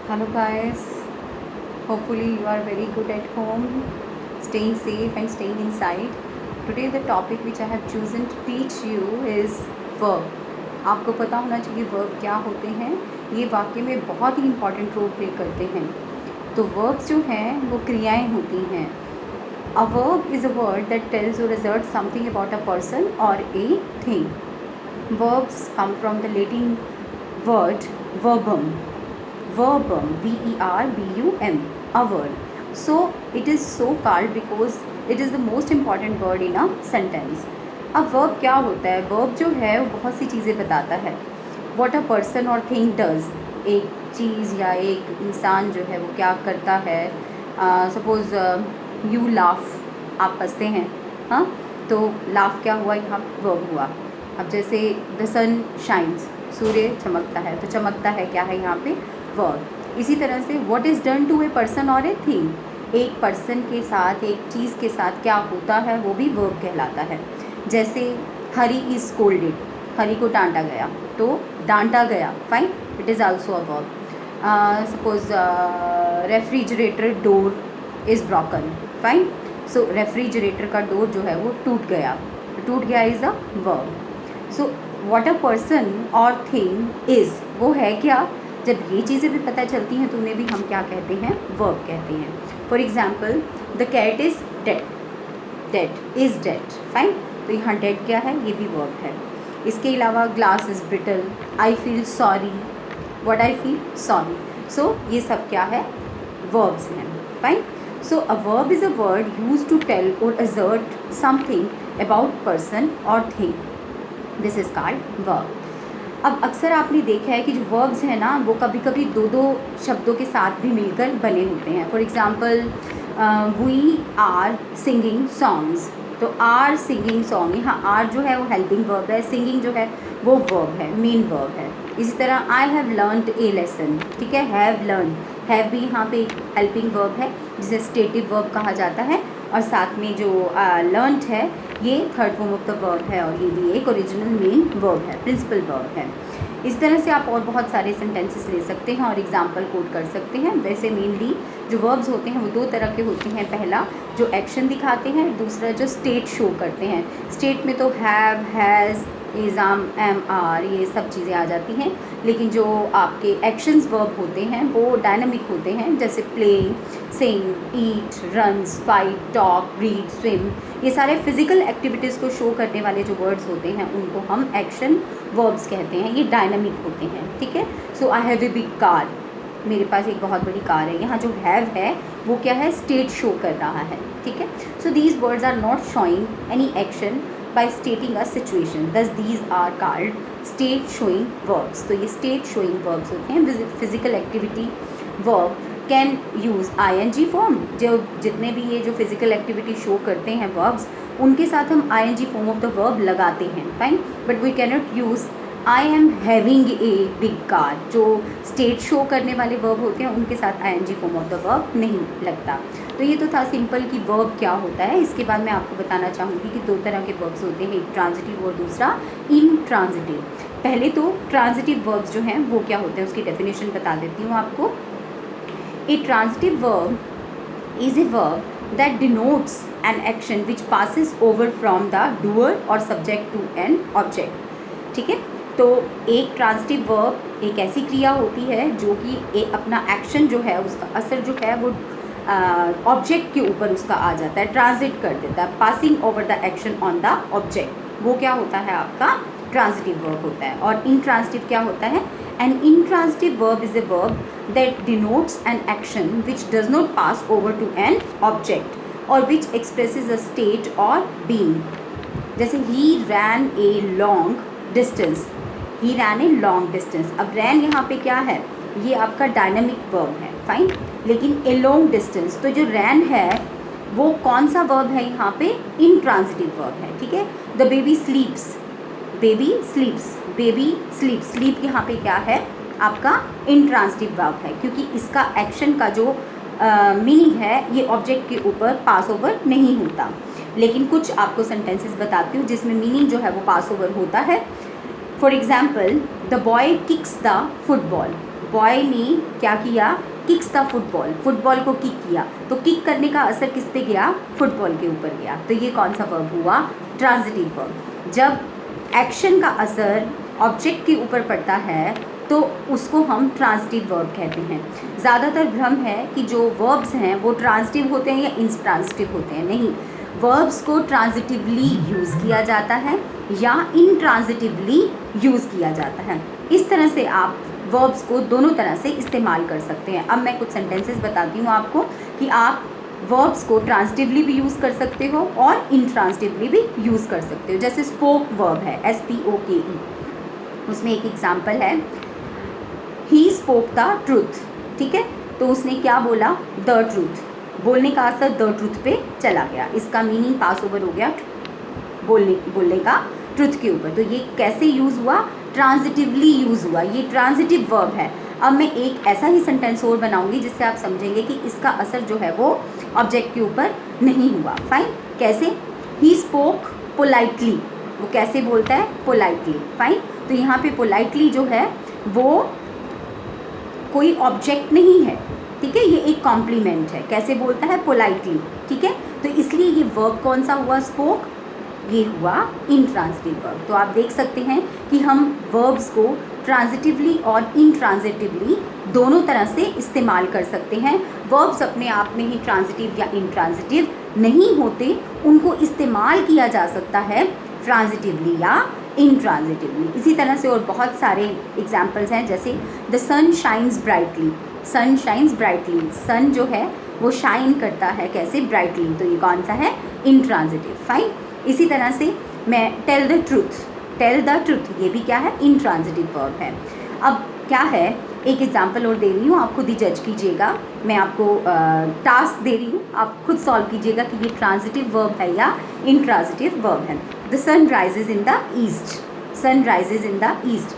Hello guys, hopefully you are very good at home, staying safe and staying inside. Today the topic which I have chosen to teach you is verb. आपको पता होना चाहिए verb क्या होते हैं, ये वाक्य में बहुत ही important रोल प्ले करते हैं। तो verbs जो हैं वो क्रियाएं होती हैं। A verb is a word that tells or asserts something about a person or a thing. Verbs come from the Latin word verbum, verbum, a word. So it is so called because it is the most important word in a sentence. अब verb क्या होता है? verb जो है वो बहुत सी चीज़ें बताता है. What a person or thing does, एक चीज़ या एक इंसान जो है वो क्या करता है. सपोज यू लाफ, आप हंसते हैं, हाँ, तो लाफ क्या हुआ, यहाँ verb हुआ. अब जैसे द सन शाइन्स, सूर्य चमकता है, तो चमकता है क्या है यहाँ पे, वर्ब. इसी तरह से what is done to a person और ए थिंग, एक पर्सन के साथ, एक चीज़ के साथ क्या होता है वो भी वर्ब कहलाता है. जैसे हरी इज़ स्कोल्डेड, हरी को डांटा गया, तो डांटा गया, fine, it is also a verb. Suppose refrigerator door is broken, fine, so refrigerator का डोर जो है वो टूट गया is a verb. So what a person or thing is, वो है क्या. जब ये चीज़ें भी पता चलती हैं तो उन्हें भी हम क्या कहते हैं, वर्ब कहते हैं. For example the cat is dead, dead is dead, fine, तो यहाँ डेड क्या है, ये भी वर्ब है. इसके अलावा glass is brittle, I feel sorry, what I feel sorry. So ये सब क्या है, वर्ब्स हैं, fine. So a verb is a word use to tell or assert something about person or thing. This is called verb. अब अक्सर आपने देखा है कि जो वर्ब्स हैं ना वो कभी कभी दो दो शब्दों के साथ भी मिलकर बने होते हैं. For example we are singing songs, तो आर सिंगिंग सॉन्ग, यहाँ आर जो है वो हेल्पिंग वर्ब है, सिंगिंग जो है वो वर्ब है, मेन वर्ब है. इसी तरह I have learned A lesson, ठीक है, हैव लर्न, हैव भी यहाँ पे एक हेल्पिंग वर्ब है जिसे स्टेटिव वर्ब कहा जाता है. और साथ में जो लर्नड है ये third form of the verb है और ये भी एक ओरिजिनल मेन वर्ब है, प्रिंसिपल वर्ब है. इस तरह से आप और बहुत सारे सेंटेंसेस ले सकते हैं और एग्जांपल कोट कर सकते हैं. वैसे मेनली जो वर्ब्स होते हैं वो दो तरह के होते हैं. पहला जो एक्शन दिखाते हैं, दूसरा जो स्टेट शो करते हैं. स्टेट में तो have, has, is, am, are, ये सब चीज़ें आ जाती हैं. लेकिन जो आपके एक्शंस वर्ब होते हैं वो डायनामिक होते हैं, जैसे play, sing, eat, runs, fight, talk, read, swim, ये सारे फिजिकल एक्टिविटीज़ को शो करने वाले जो वर्ड्स होते हैं उनको हम एक्शन वर्ब्स कहते हैं. ये डायनामिक होते हैं, ठीक है. So I have a big car, मेरे पास एक बहुत बड़ी कार है. यहाँ जो हैव है वो क्या है, स्टेट शो कर रहा है, ठीक है. So these words are not showing any action by stating a situation, thus these are called state showing verbs. तो ये state showing verbs होते हैं. physical activity verb can use ing form, जो जितने भी ये जो physical activity show करते हैं verbs उनके साथ हम ing form of the verb लगाते हैं, fine, but we cannot use I am having a big car. जो स्टेट शो करने वाले वर्ब होते हैं उनके साथ I N G form of the verb नहीं लगता. तो ये तो था सिंपल कि वर्ब क्या होता है. इसके बाद मैं आपको बताना चाहूँगी कि दो तरह के वर्ब्स होते हैं, एक ट्रांजिटिव और दूसरा इंट्रांजिटिव. पहले तो ट्रांजिटिव वर्ब्स जो हैं वो क्या होते हैं उसकी डेफिनेशन बता देती हूँ आपको. ए transitive verb is a verb that denotes an action which passes over from the doer और सब्जेक्ट टू एन ऑब्जेक्ट, ठीक है. तो एक ट्रांजिटिव वर्ब एक ऐसी क्रिया होती है जो कि अपना एक्शन जो है उसका असर जो है वो ऑब्जेक्ट के ऊपर उसका आ जाता है, ट्रांजिट कर देता है, passing over the action on the object. वो क्या होता है, आपका ट्रांजिटिव वर्ब होता है. और इंट्रांजिटिव क्या होता है, an intransitive verb is a verb that denotes an action which does not pass over to an object or which expresses a state or being. जैसे he ran a long distance, he ran a long distance. अब ran यहाँ पे क्या है, ये आपका dynamic verb है, fine, लेकिन ए लॉन्ग डिस्टेंस, तो जो रैन है वो कौन सा वर्ब है यहाँ पे, इंट्रांजिटिव वर्ब है, ठीक है. The baby स्लीप्स, baby स्लीप्स, baby sleep, sleep यहाँ पे क्या है, आपका इंट्रांजिटिव वर्ब है, क्योंकि इसका एक्शन का जो मीनिंग है ये ऑब्जेक्ट के ऊपर पास ओवर नहीं होता. लेकिन कुछ आपको सेंटेंसेस बताती हूँ जिसमें मीनिंग जो है वो पास ओवर होता है. For example the boy kicks the football, boy ने क्या किया, किक्स द फुटबॉल, फुटबॉल को किक किया, तो किक करने का असर किस पे गया, फुटबॉल के ऊपर गया। तो ये कौन सा वर्ब हुआ, ट्रांजिटिव वर्ब। जब एक्शन का असर ऑब्जेक्ट के ऊपर पड़ता है तो उसको हम ट्रांजिटिव वर्ब कहते हैं। ज़्यादातर भ्रम है कि जो वर्ब्स हैं वो ट्रांजिटिव होते हैं या इंट्रांजिटिव होते हैं। नहीं, वर्ब्स को ट्रांजिटिवली यूज़ किया जाता है या इंट्रांजिटिवली यूज़ किया जाता है। इस तरह से आप वर्ब्स को दोनों तरह से इस्तेमाल कर सकते हैं। अब मैं कुछ सेंटेंसेस बताती हूँ आपको कि आप वर्ब्स को ट्रांजिटिवली भी यूज़ कर सकते हो और इंट्रांजिटिवली भी यूज़ कर सकते हो। जैसे स्पोक वर्ब है, SPOKE, उसमें एक एग्जाम्पल है, ही स्पोक द ट्रूथ। ठीक है, तो उसने क्या बोला, द ट्रूथ। बोलने का असर द ट्रूथ पे चला गया, इसका मीनिंग पास ओवर हो गया बोलने का ट्रूथ के ऊपर। तो ये कैसे यूज़ हुआ, ट्रांजिटिवली यूज़ हुआ, ये ट्रांजिटिव वर्ब है। अब मैं एक ऐसा ही सेंटेंस और बनाऊंगी जिससे आप समझेंगे कि इसका असर जो है वो ऑब्जेक्ट के ऊपर नहीं हुआ। फाइन, कैसे, ही स्पोक पोलाइटली, वो कैसे बोलता है, पोलाइटली। फाइन, तो यहाँ पे पोलाइटली जो है वो कोई ऑब्जेक्ट नहीं है, ठीक है, ये एक कॉम्प्लीमेंट है। कैसे बोलता है, पोलाइटली। ठीक है, तो इसलिए ये वर्ब कौन सा हुआ, स्पोक, ये हुआ इंट्रांजिटिव वर्ब। तो आप देख सकते हैं कि हम वर्ब्स को ट्रांजिटिवली और इंट्रांजिटिवली दोनों तरह से इस्तेमाल कर सकते हैं। वर्ब्स अपने आप में ही ट्रांजिटिव या इंट्रांजिटिव नहीं होते, उनको इस्तेमाल किया जा सकता है ट्रांजिटिवली या इंट्रांजिटिवली। इसी तरह से और बहुत सारे एग्जाम्पल्स हैं, जैसे the sun shines brightly, sun shines brightly, sun जो है वो शाइन करता है कैसे, ब्राइटली, तो ये कौन सा है, इंट्रांजिटिव। फाइन, इसी तरह से मैं tell the truth, tell the truth, ये भी क्या है, इंट्रांजिटिव वर्ब है। अब क्या है, एक एग्जाम्पल और दे रही हूँ, आप खुद ही जज कीजिएगा। मैं आपको टास्क दे रही हूँ, आप खुद सॉल्व कीजिएगा कि ये ट्रांजिटिव वर्ब है या इंट्रांजिटिव वर्ब है। The sun rises in the east, sun rises in the east,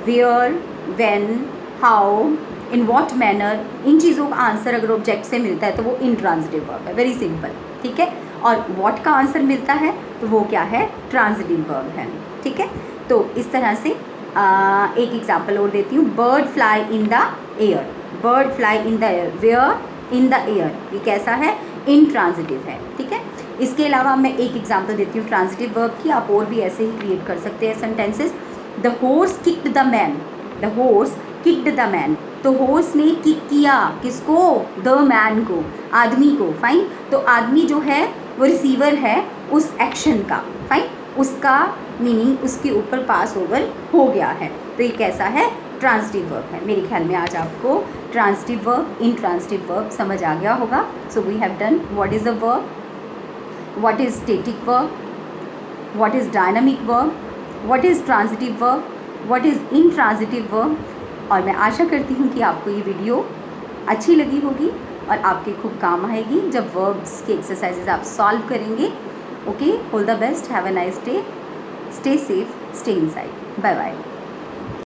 where, when, how, in what manner, इन चीज़ों का आंसर अगर ऑब्जेक्ट से मिलता है तो वो इंट्रांजिटिव वर्ब है, वेरी सिंपल। ठीक है, और वॉट का आंसर मिलता है तो वो क्या है, ट्रांजिटिव वर्ब है। ठीक है, तो इस तरह से एक एग्जाम्पल और देती हूँ, bird fly in the air, bird fly in the air, where, in the air, ये कैसा है, इंट्रांजिटिव है। ठीक है, इसके अलावा मैं एक एग्जाम्पल देती हूँ ट्रांजिटिव वर्ब की, आप और भी ऐसे ही क्रिएट कर सकते हैं sentences. The horse kicked the man, the horse kicked the man, तो हॉर्स ने किक किया किसको, द मैन को, आदमी को। फाइन, तो आदमी जो है वो रिसीवर है उस एक्शन का। फाइन, उसका मीनिंग उसके ऊपर पास ओवर हो गया है, तो ये कैसा है, ट्रांजिटिव वर्ब है। मेरे ख्याल में आज आपको ट्रांजिटिव वर्ब, इंट्रांजिटिव वर्ब समझ आ गया होगा। So we have done what is a verb, what is static verb, what is dynamic verb, what is transitive verb, what is intransitive verb. और मैं आशा करती हूँ कि आपको ये वीडियो अच्छी लगी होगी और आपके खूब काम आएगी जब वर्ब्स के एक्सरसाइजेज आप सॉल्व करेंगे। Okay, all the best, have a nice day, stay safe, stay inside, bye bye.